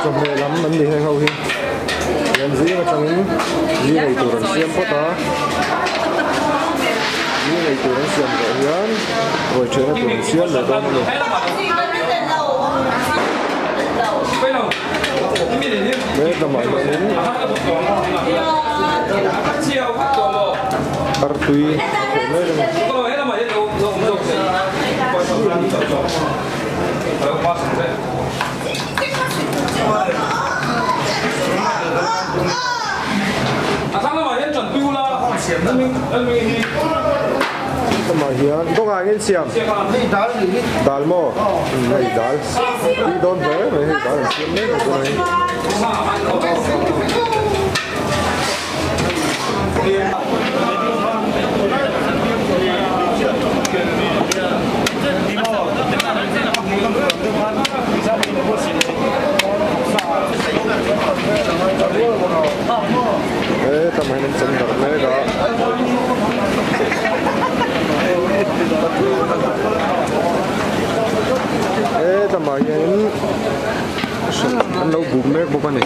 Trong này lắm mình đi hay hầu hi làm gì mà trong gì này tụi nó xem có ta gì này tụi nó xem rõ hiến rồi chơi nó tụi nó xem rồi con rồi đấy là mọi người đến Artui mà hiền có ai nghe xem đal mò này đal đi đón về này đal xem đấy rồi tầm này mình chân thật đấy đó tầm này anh lâu bùm đấy bố này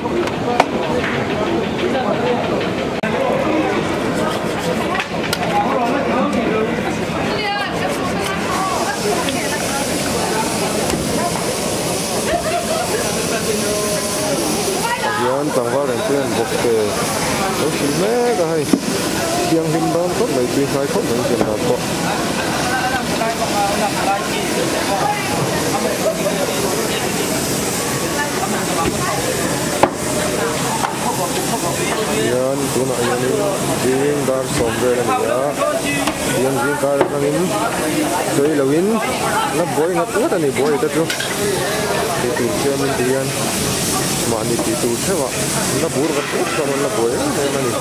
Yan tang va ren chen bok te lo si me ka hai tiang him ban ko mai pi sai ko mai chen na ko yan tu na yan ni ding dar som re na ya yan ding ka ra ngin sei lawin na boy ngat ta ni boy ta chu ti ti chen min dian mà đi tí tụt thế ạ, nó bùn vật tốt cho nó bồi thế mà đi.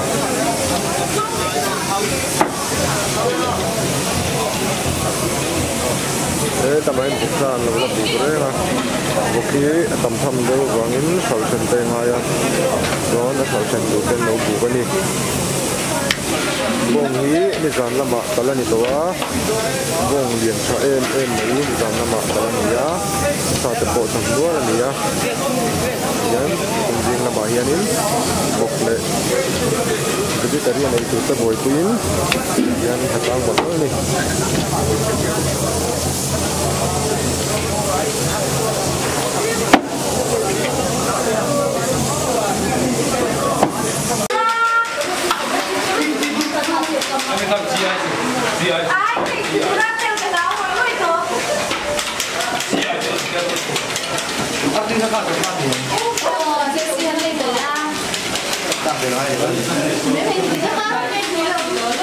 Thế tầm anh bục ra là nó bùn đấy mà, bục khi tầm thầm đâu vàng in sầu chân tên hai à, đó nó sầu chân đầu tiên nấu bùn cái này. Bông hí đi dàn làm bạc cả lần nhiều á, bông liền cho em mấy đi dàn làm bạc cả lần nhiều á, sao tập bộ thằng đua là nhiều á, yan cùng riêng làm bạc hiền in, bốc lệ, cái tari này tụi ta bồi queen, yan hạt tang bạc này.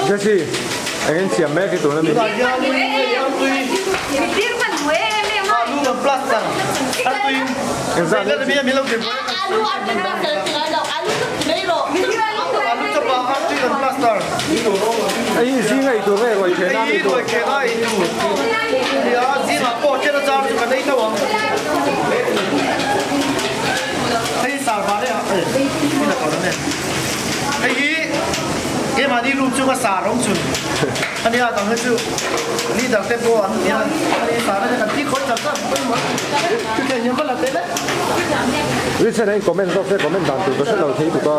Jesse, anh xem mấy cái tụi nó mình. Anh ra đây bây giờ mình làm gì? Anh gì ngày tụi này rồi chế na đi tụi. Gì mà bỏ chế nó ra thì cái đấy đâu? Thấy sao vào đấy à? Cái là có đó này. Cái mà đi lúc trước có xả rong chun, anh đi tao hết chưa, đi đặt tên cô anh đi xả nó cái tí khối chặt ra, cái nhiều cái là thế đấy. Vì sao này comment sao sẽ comment đàn tụi sẽ đầu thấy tụi ta,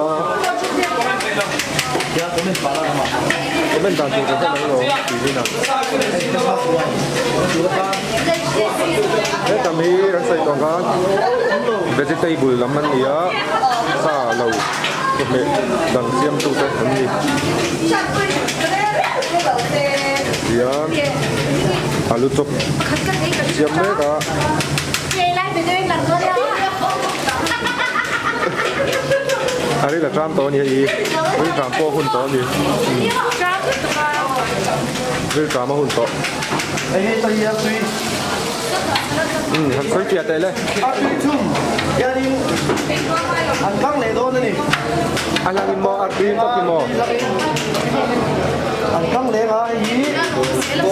comment đàn tụi sẽ đầu rồi, gì nào. Cái tầm hi đang xây toàn cái vegetable làm ăn gì á, xả lẩu. Mẹ đằng xem tụi ta làm gì? Yan, alu chop, xem mấy cả. Đây là tram to như gì? Với tram po hun to gì? Với tram hun to. Hắn khơi tiệt đây lên. Anh căng này đó này. Anh làm mò ăn pin có pin mò. Anh căng này hả? Gì?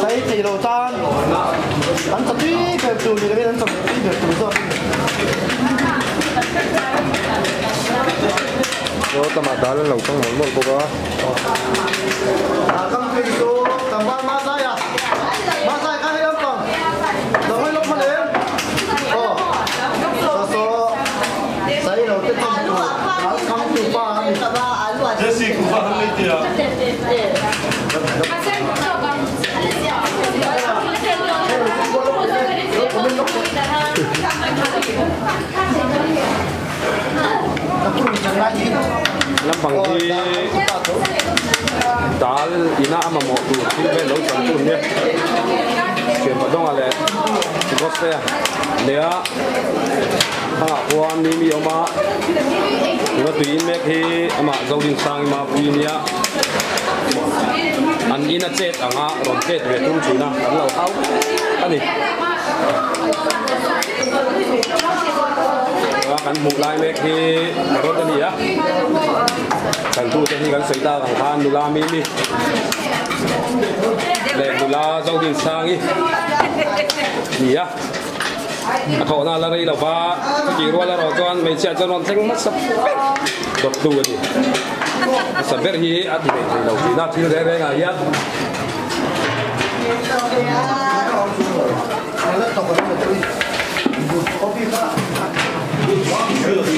Xây chỉ đồ tan. Anh tập đi cái chủ gì đấy anh tập đi được chủ rồi. Đó tầm đá lên lẩu căng một cô đó. Căng pin số tầm ba sai à? Ba sai dong ale goste lea ha wan ni mi oma no tuin mek hi ama zodin sang ma puinia an ina chet anga ron chet ve tum chuna an lo hau ani kan mu lai mek hi rot ani ya kan tu te hi kan soita kan khan nula mi mi le nula zodin sang hi yaเขาหน้าละไรเราบ้ากี่รัวละเราจวนไม่เชื่อจนวันเซ็งมัดสับตบดูดิสับเบอร์ฮีอัดที่เราที่น่าที่เรื่องอะไรยัด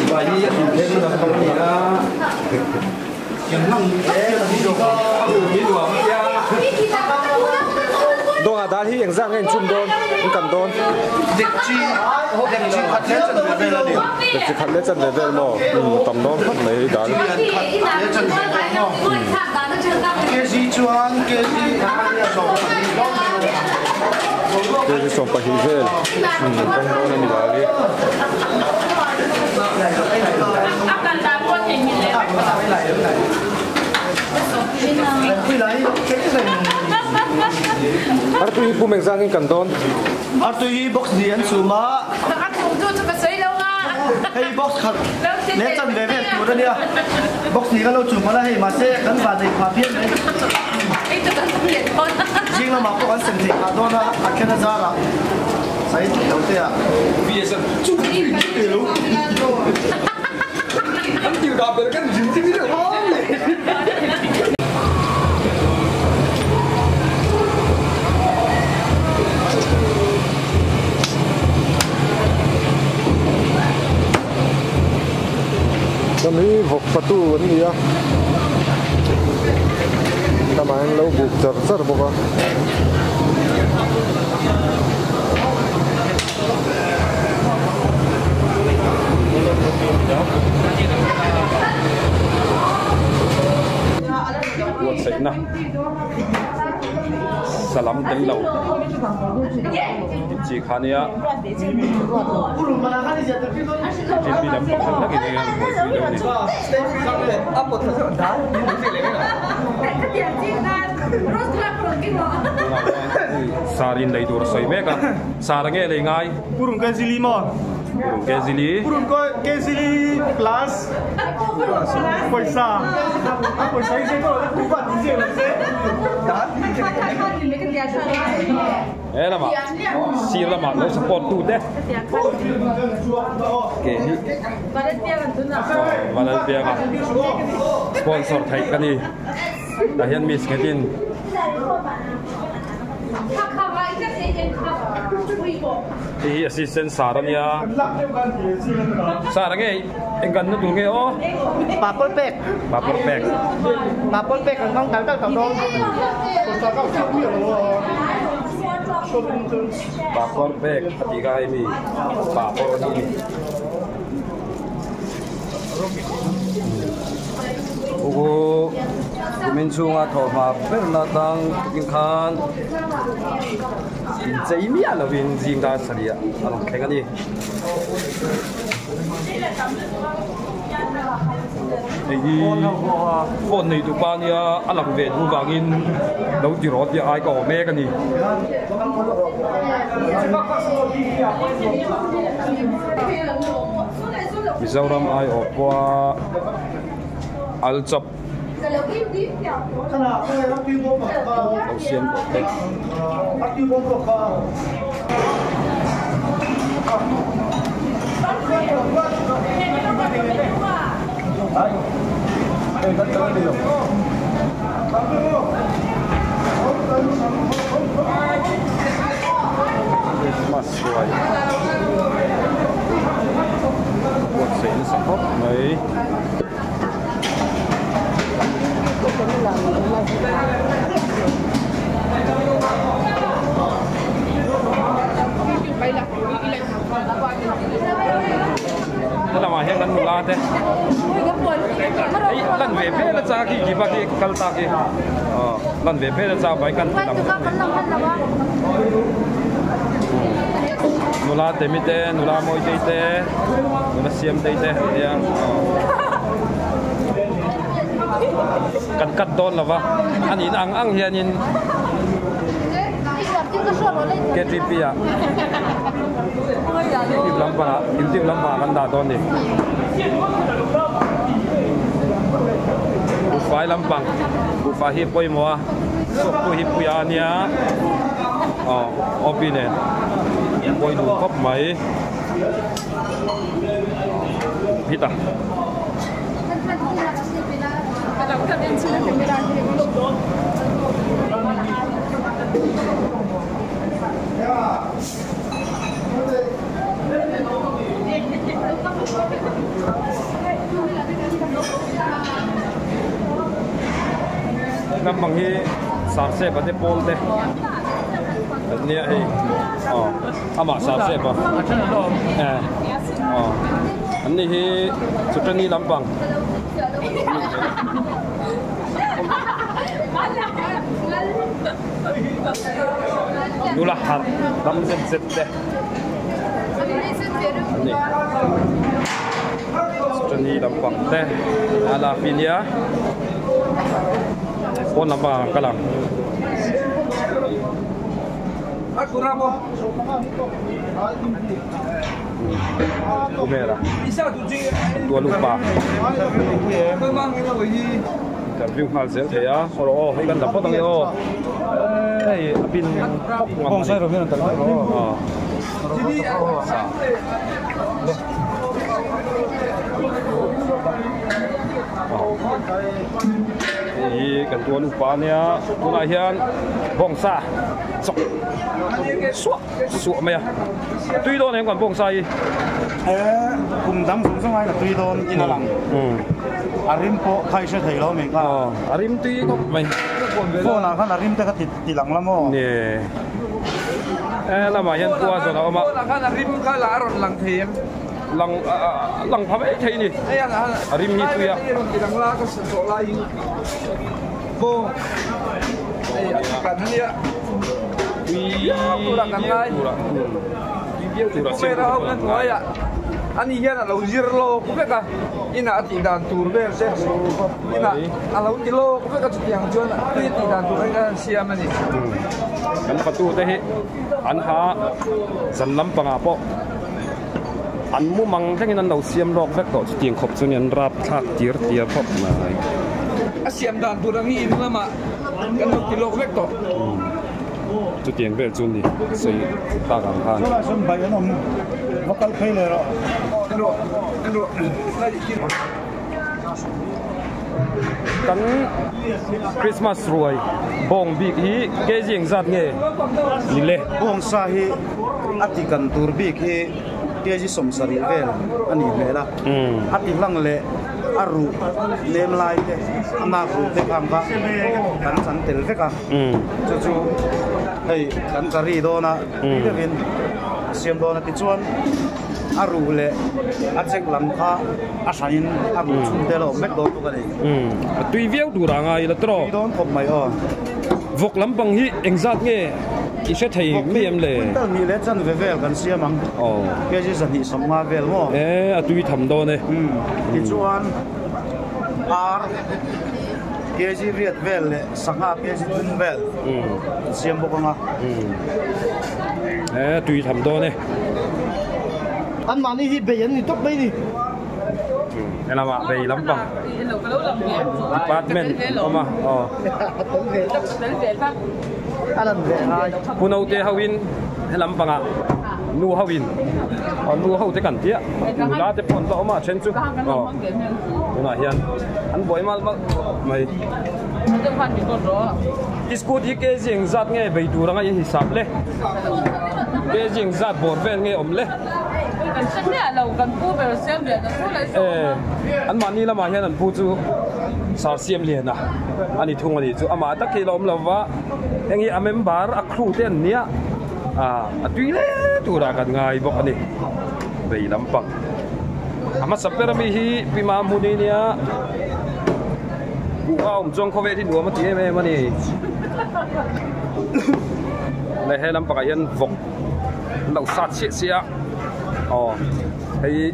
ไปยี่ยัดเล่นกับตรงนี้นะยังนั่งมีดวงเจ้าดวงอาดาที่ยังสร้างเงินชุ่มโดนกันโดนเด็กจีขัดเล่นจันเวลเดียวเด็กจีขัดเล่นจันเวลโม่ต่ำโดนไม่ได้เล่นจันเวลโม่เกจีจวนเกจีส่งไปฮิเซลต้องโดนนี่ได้เลยอาการตาบอดเองมีเลยArtu ibu mengsangin kanton. Artu i box dian suma. Aku tu cepat saya lawa. Hey box khat. Netan bebe tu dah dia. Box ni kalau cuma lah hey masih kan badai papian ni. Itu kan papian. Jika mak aku kan sendiri kadona akhirnya zara. Saya tahu dia. Biasa cuma itu. Nanti udah berkan jadi dia. Kami vok patu ni ya. Kamain lau buk jar boka. Buat saya nak salam telau. Jika ni ya. Jadi dapat lagi ni yang Apa tu dah? Sarin dari dua ratus mereka. Sarangnya lengai. Burung kezili mah. Burung kezili. Burung kezili plus. Paisa. Apa saya itu aku buat di sini. Dah. Lama. Si lama lo support tu deh. Okay. Badan dia kan. Sponsor Thai kan ni. Dah yang miss ketin. Ini assistant Sarang ya. Sarang ni, enggan tu tunge oh. Papel pack. Papel pack. Papel pack kan kau kalau kau dong. Papel pack, ketiga ini. Papel ini. Ogo, kumensunga thor ma perlatang ingkan. Jadi ni alo bin jing dah seria, alo kengan ni. Ini phone ni tu pan ya alam vet hu gangin lau ti rot ya ai ko me kan ni. Mizoram ai opwa alchap Ocean Protect. Mas suai. Buat saya support mai. Thế là mà hiện đang mula thế. Ấy lần về phê là cha cái gì bác cái cal ta cái. Lần về phê là cha bảy căn làm. nula temite nula moi te nula siam te yang kat don lava ani ang hianin Ketipia Intip lampa kan da don ni Ufai lampang Ufai hipoi moa Sokku hipuya nia opine Poi du kop mai Hita Lampang hi sarse pati pol te nia hi ama sarse pa ani hi sutani lampang Nulahat dam set deh ni sutani lampang teh ala filia pon lampang kalang aku ramo Kumera tua lupa interview hal sel thea oro hi kan dapat ang yo apin bong sai ro hian tal ro kan tua lupa nia tuna hian bong sa sok suak maya tui don em còn bong sai cùng đám xuống sông ai là tui don in là lằng arim po khai sẽ thấy lo mình cả arim tui có mày po nào khăn arim ta cái tì lằng lắm ô nè là mà hiện qua rồi đó mà khăn arim khai là rồi lằng thiềm lằng phá ấy thấy nè arim như tui à thì lằng lá có sổ lai po cái này kurang kan lai kumera hau kan toya ani hian alo zirlo kupeka ina ati dan tur ber se ina alo kilo kupeka tiang chuan ati dan tur kan siam ani kan patu te hi an ha zan lampanga po an mu mang thengin an lo siam lok vek to tiang khop chuan an rap thak tir phop mai a siam dan tur ang in lama kan kilo vek to chút tiền về chun đi xây ta càng khan cho là sân bay nó mất cái phê này rồi cắn Christmas rồi bong big hi cái gì giặt nghe đi lệ bong sa hi ati kan tur big hi cái gì som sari vel anh lệ la ati lang lệ aru nem lai te ama ru te kam ba kan san tel ve ka chu hey kan kari do na te vin siam do na ti chuan aru le a chek lam kha a sanin aru chun te lo mek do tu ka ni tùy vieu du ra ngai la tro don khop mai vok lam bang hi engzat nge i se thei mi em le ta mi le chan ve vel kan siam ang ke ji san hi som ma vel mo a tùy tham do ne ti chuan ar ke ji viet vel le sanga ke ji tun vel siam bo nga tùy tham do ne an ma ni hi be yan ni tok bai ni nên là về lắm bằng department mà phụ nữ thì hậu in hay lắm bằng à nu hậu in nu hậu thì cần tiếc nu lá thì phun to mà trên chú là hiện anh bội mà mày school thì cái gì giặt nghe về đủ rằng cái hisab lệ cái gì giặt bột ven nghe lệ anh mà ni là mà hiện anh phụ chú sao xiêm liền à anh đi thung anh đi chú mà tất khi lom lom vá anh ấy amem bar akru tên nia tuy lẽ tu ra cái ngày bọc anh đi về lắm bằng mà sắp tới mi hi pima muni nia ông trong kho về thì đùa mà tí em anh đi này hay lắm bằng anh vọc lâu sát xịa hay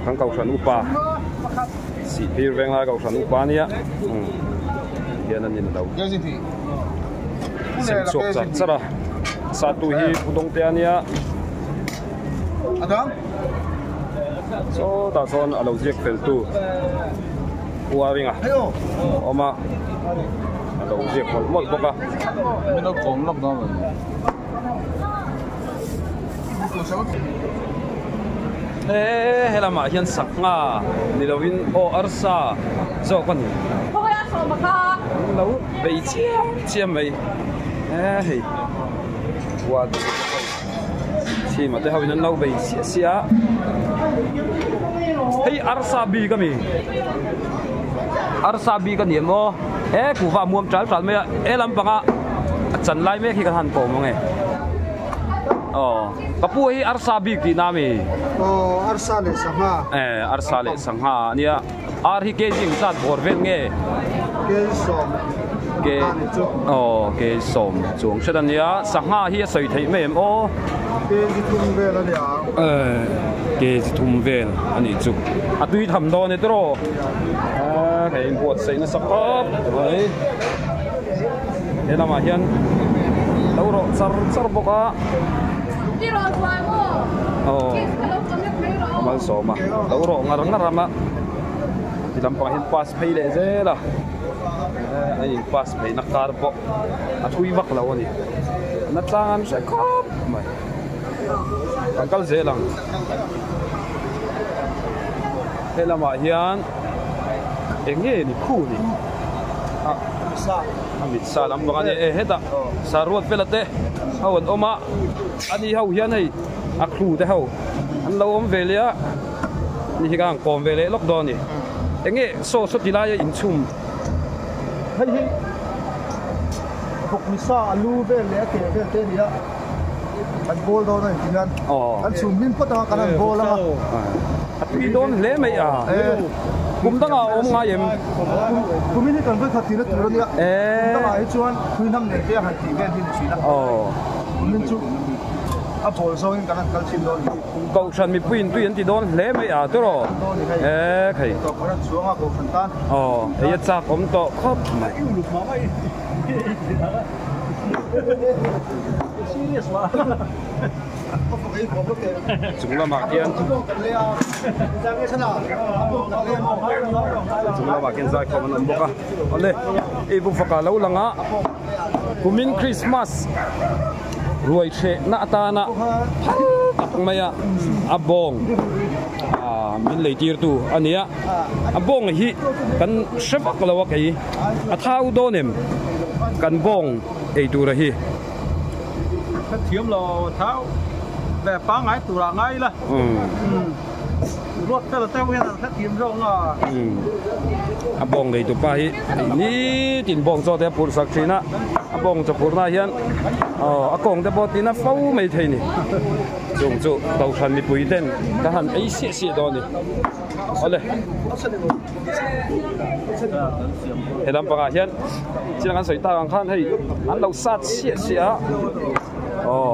thằng cầu sản upa xị phi veng la cầu sản upa nia hiện anh nhìn đâu xem chụp chặt chặt à sát tu hi putong te nia so ta son alo jek fel tu uaringa oma alo jek mol boka nó cũng lắm đó hela ma hian sak nga ni lovin o arsa zo kon Thôi á, sao mà kha? lo bei chiam mai hei wa chi ma te hawin lo bei sia hei arsa bi ka mi arsa bi ka ni mo ku va muam tral tral me lam panga chan lai me khi ka han po mo nge kapu hi arsa bi ti na mi Arsa le sangha arsa le sangha nia ar hi ke jing sat bor vel nge ke som ke som chung chedan nia sangha hi soi thei mem ke ji thum ve la ya ke ji thum vel ani chu atui tham do ne tro kai import sei na sakap ai ela ma hian lauro sar boka Đi rồi hoài quá. Cái lâu còn biết mấy rồi. mal so ma lauro ngarama ti lampang hin pass phei le je la ai pass phei na kar bo athui vak law ni na tangam se khop mai kal je lang hela ma hian enge ni khu ni amit sa lam ba ni heta sarot pelate hawan oma ani hau hian hei akhu te hau an lo om velia ni higang kom vele lockdown ni enge so tilai in chum hei mi sa alu ve le ke ve te ni la an bol do na tinan an chum min pot ta kan bol la atui don le mai kum danga om nga yem kumini kan ve khatina tu ro ni ta ai chuan khui nam ne te han ti ve hin chi la min chu a bol so in kan kal chin do kau san mi puin tu yan ti don le mai to ro khai to ko chuanga ko fantan ai cha kom to khop mai serious ma chúng là mà kiên dai không ăn bốc à anh đây ibu phaka lâu lăng á kumin Christmas ruồi xe nã ta nã mày à abong min lấy tir tu anh ấy abong hi kan shevak lawa kai athau donem kan bong ei tu ra hi thiếm lo tháo về phá ngay tủ là ngay là ruột thế là tao nghe là thắt thiếm rong à bong này tụi bay ní tiền bong cho thế bột sạc chi na bong cho bột na hiền công thế bột thì nó phâu mấy thế này dùng cho đầu thân mi bùi đen cái hàng ấy xịt đó này ở đây thì làm bằng hiền chỉ là ăn sấy ta ăn khan hay ăn đầu sát xịt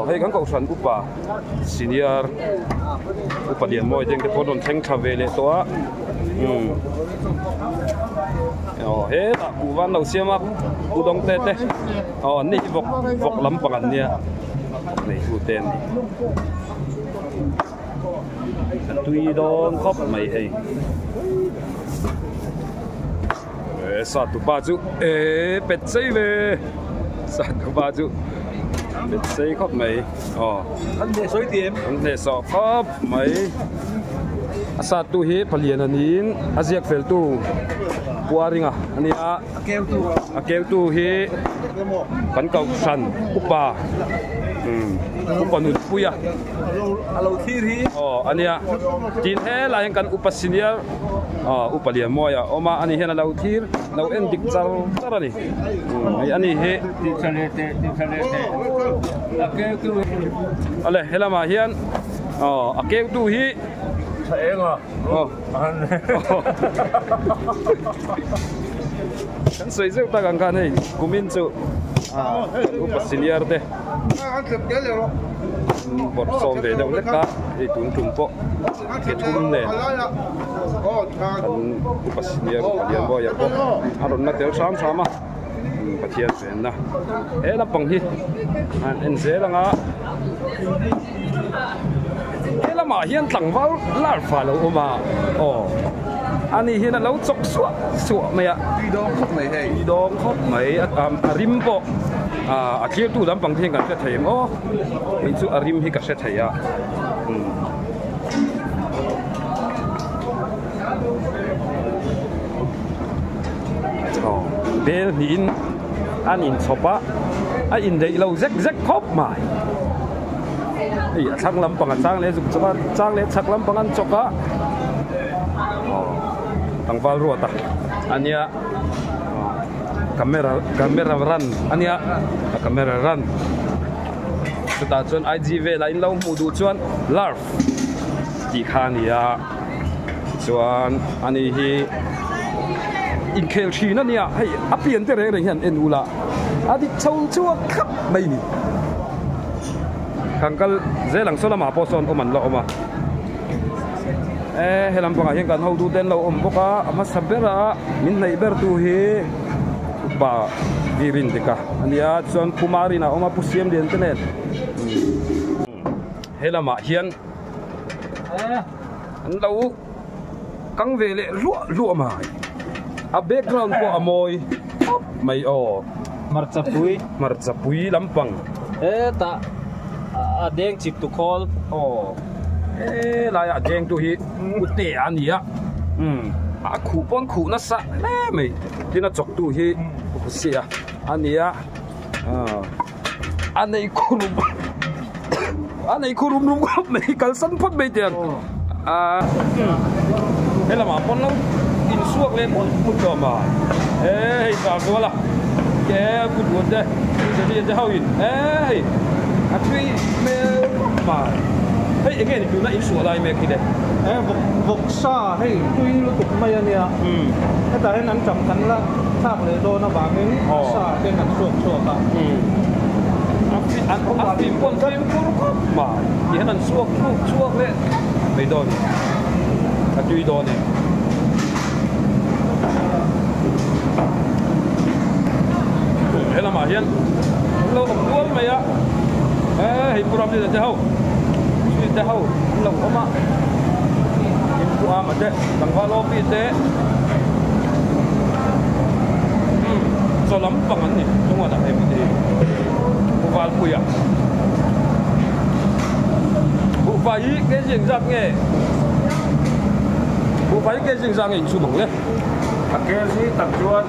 hay kan ko san upa senior upa dian moi jeng ke podon theng thave le to he ta ku van lo siama u dong te ni vok lam pangan nia nei u ten tui don khop mai hei sa tu ba chu pet sei ve sa tu ba chu biết xây khóc mấy anh để soi tiệm anh để sọ khóc mấy sát tu hi phalian anin aziak fel tu puaringa ani keu tu hi kan kau san upa upa nu puya alo thir hi ania tin he la kan upa senior upalian moya oma ani hena lau thir lau en dik char ani ani he ale hela ma hian akeu tu hi enga kan soi zeu ta kan kan hei kumin chu upa senior te ăn thịt cái liệu bột sôm để đâu lết cá thì tuấn trùng bộ cái thun này anh bác sĩ điên bò ya bộ anh nó tiêu sám sám à bác sĩ điên na là bằng hi anh sẽ là ngã là mà hiện tặng vào là phải lâu mà anh ấy hiện là lâu chọc sụa mày ạ đi đong khóc mấy rim bộ kia tu làm bằng thiên cả sẽ thấy mà mình chú rim hi cả sẽ thấy à bé nín anh in chọc á anh in đấy lâu rách khóc mày sang lắm bằng sang lấy dùng cho sang lấy chắc lắm bằng ăn chọc á tăng vào ruột à anh ya camera run anh ya camera run kita chuan IGV lain lo mu du chuan larf ti khan ya chuan ani hi in khel thina nia hei apian te re hian en ula adi chau chuak khap mai ni kangkal zelang sola ma poson oman lo oma helam panga hian kan ho du ten lo om boka ama sabera min nei ber tu hi ba virin deka ania chuan kumari na oma pusiam den tenen helama hian an lo kang ve le lu ma a background po amoi mai marchapui lampang ta adeng chip to call lại adeng tu hi ute ania a khu na sa le mai tina chok tu hi sia ania anei khurum rum mai kal san phot mai tian helama pon lo in suak le pon put do ma hei sa ko la ke put won de de how in a three me ma hei again if you na in suak lai me ki de vok sa hei tui lu tuk mai ania ta hen an cham kan la thak le do na bangin sa ten an suak ka an pin pon ko ma ye han suak le mai don a tui do ne hela ma hian lo om mai a hei puram ni de hau lo oma in ku ama de tang va lo pi te so lam pang an ni tungwa da em ti ku val pu ya bu fa yi ke jing zak nge bu fa yi ke jing zak nge chu bang le a ke si tak chuan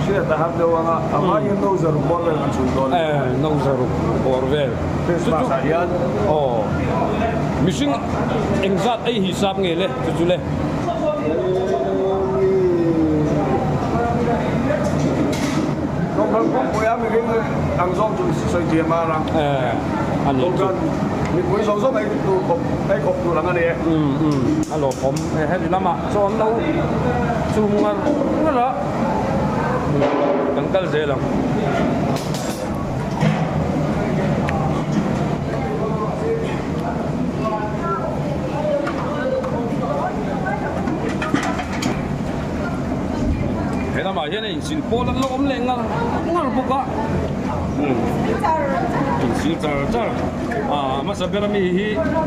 chia ta hab do anga ama yin no zaru bor vel an chu don no zaru bor vel Christmas arian missing exact ai hisab nge le chu le no kan ko ya mi ring ang zong chu soi dia ma lang anh ấy kan mi ko so so mai tu kop tu lang ane aloผมให้ดีละมาจอนเราจูงกันนั่นละกันกัลเจลังเห็นละมาเห็นไอ้สินโปแล้วล้มเล่งอ่ะงั้นพวกก็สินจ้ามาสับเบรามีฮี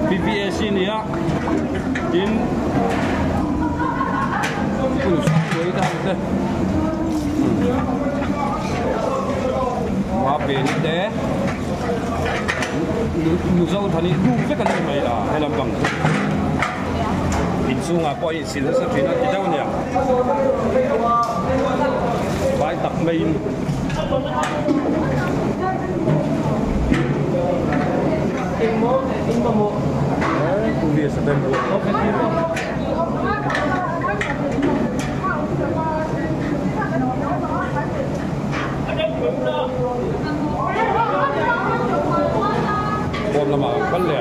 PPS นี่อ่ะกินคุณสวยได้เลยว่าเป็นแต่หนูเจ้าท่านี้ดูไม่กันทำไมล่ะให้ลำบังอินซูงอ่ะปล่อยสินแล้วสักทีนะที่เจ้าเนี่ยไปตักไม่tu dia sedang buat bom lama kan le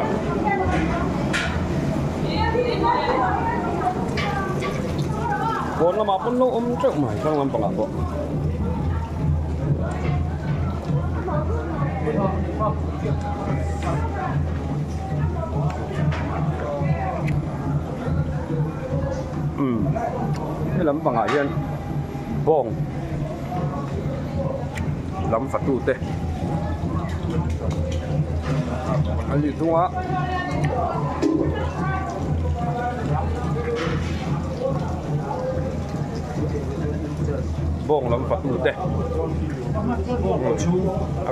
bom lama pun lo truk mai sang lam pang ko Cái lắm bằng hiền bong lắm phát tu tê anh gì đúng á bong lắm phát tu tê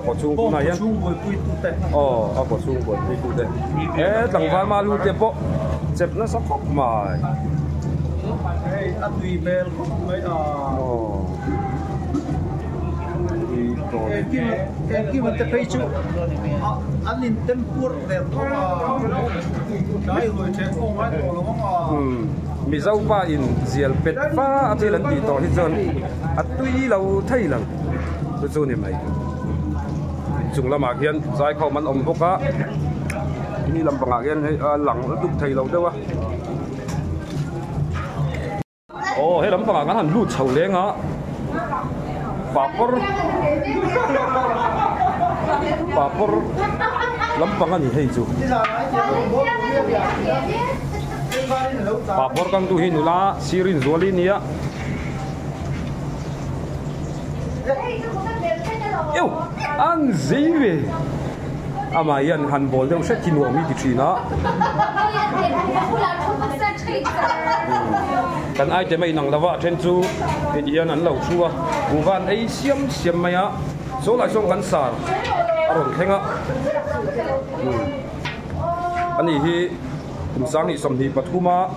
có chung cũng này hiền có chung của tu tê thằng vai ma lu tê bộ chép nó sắp khóc mày tùy bèl không mấy cái mà ta thấy chú anh nhìn tên cuột đẹp không đấy rồi chế không mấy đồ lắm mi dâu ba in dial pet pha ở đây lần tí to hết trơn tuy lâu thấy lần tôi cho niệm này chúng là mạc hiền dài khâu mắn ông bốc á ini làm bằng hiền hay lẳng nó đục thầy lâu đâu á hay lắm bằng cái hẳn lụt sầu lên á papor lắm bằng cái gì hay chú papor kang tu hin ula sirin zoli nia yêu ăn gì vậy ama yan handball đâu sẽ chín uống mi thì chuyện đó kan ai te mai nang lawa then chu yan an lo chua uwan ei siam mai a so lai song kan sar aron khenga ani hi kum sang ni som hi pathuma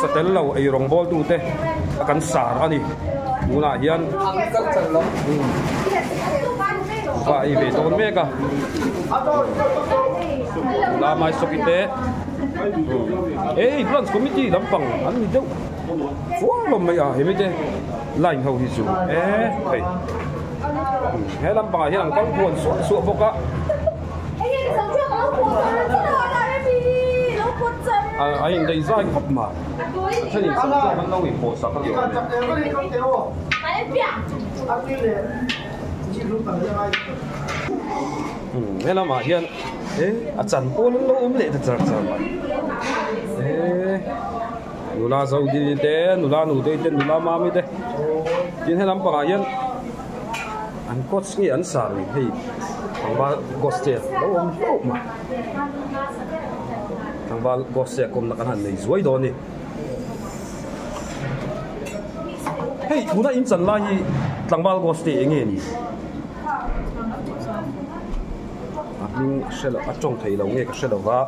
satel lo ei rong bol tu te kan sar ani muna hian và ai về tôn mẹ cả là mai sọc ite Plans committee lắm bằng anh đi đâu phố lắm mày à hiểuไม่ได้lạnh hầu thì chú thầy hết lắm bằng hiện đang con buồn sụa bốc á anh đây ra anh khóc mà thế thì sao ra anh đâu bị bột sặc cái hết lắm mà hiện chẳng có nó lệ thật thật nụ la dâu đi thế nụ la nụ đây tên nụ la ma mi thế hiện hết lắm bằng hiện anh có nghĩ anh xả rồi thì thằng ba gostet đâu ông đâu mà thằng ba gostet cũng là cái hành này dối đó nè hey bữa nay in chân la hi thằng ba gostet nghe nè nhưng sẽ là trong thầy lâu nghe cái sẽ đầu vạ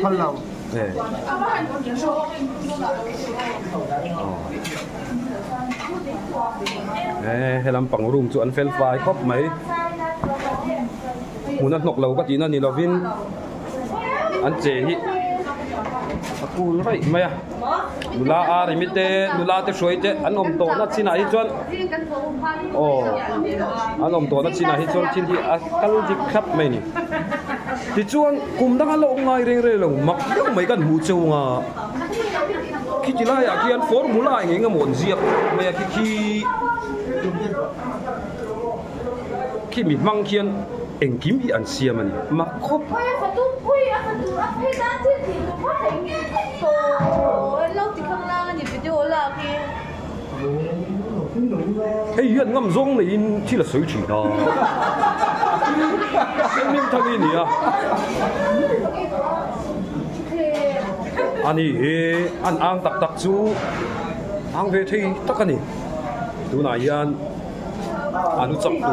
phân lâu hay làm bằng room cho anh phèn phai khóc mấy muốn ăn nọc lâu cái gì nó nhìn là vin anh chế hi aku right mày à nula à rồi mít nula te suy te anh om to nó xin ai chọn anh om to nó xin ai chọn xin thì cái gì khắp mày nè thì chuan cùng đang lâu ngay reng reng lòng mặc đâu mấy cái hũ châu à khi chỉ là khi anh formula nghe một diệp mày khi mình mang khiên anh kiếm bị ăn xiêm mà mặc khóc hey hiện ngâm rong này chỉ là水煮的明太你啊아니 안 딱딱주 앙베 thi tất cả nè tu này an anu chaptu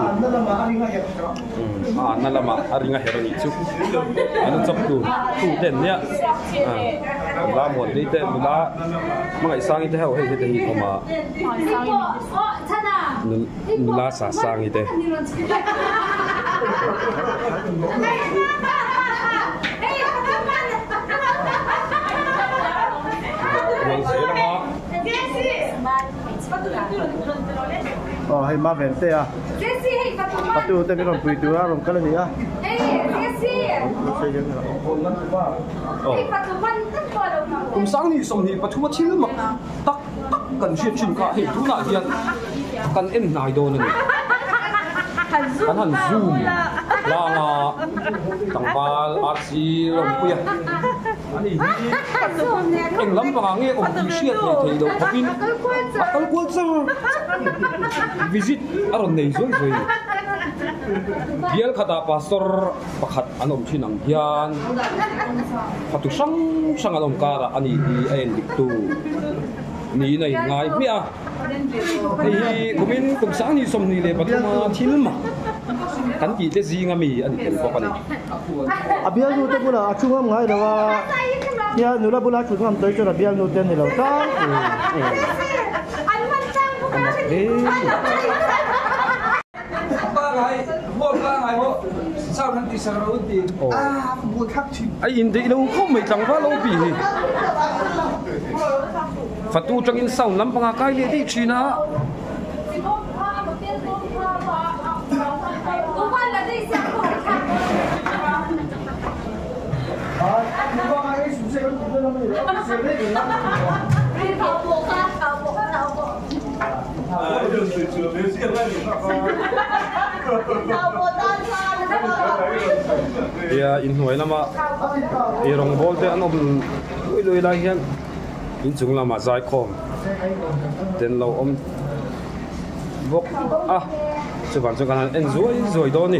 nalama aringa herani chu anu chaptu tu den nya la mon ni te la mangai sang ite hau he te hi koma la sa sang ite hay ma ven te à patu te mi ron pui tu a ron kala ni a cùng sáng ni som ni patu ma thil mak tak kan shit chin ka he tu na hian kan en nai do ni kan han zoom la nga tangpal arsi lom puya ani eng lam pa nge om ti siat ne thei do khapin akal kul sir visit aron nei zoi zoi bial khata pastor pakhat anom thinang hian khatu sang sang anom kara ani hi en diktu ni nei ngai mia ni kumin kum sang ni som ni le patuma thilma kan ki te zinga mi ani tel ko pani abial nu te pula achungam ngai dawa ya nula pula chungam toi chora bial nu ten ni lo ta sao hắn đi sang đâu đi mua khác thì ai in de đâu không mấy chẳng phá lâu bì phát tu trong in sau lắm bằng cái đi China ya in hnuai lama i rong bol te an om lui lai hian in chung lama zai khom ten lo om bok a chuban chu kan en zoi do ni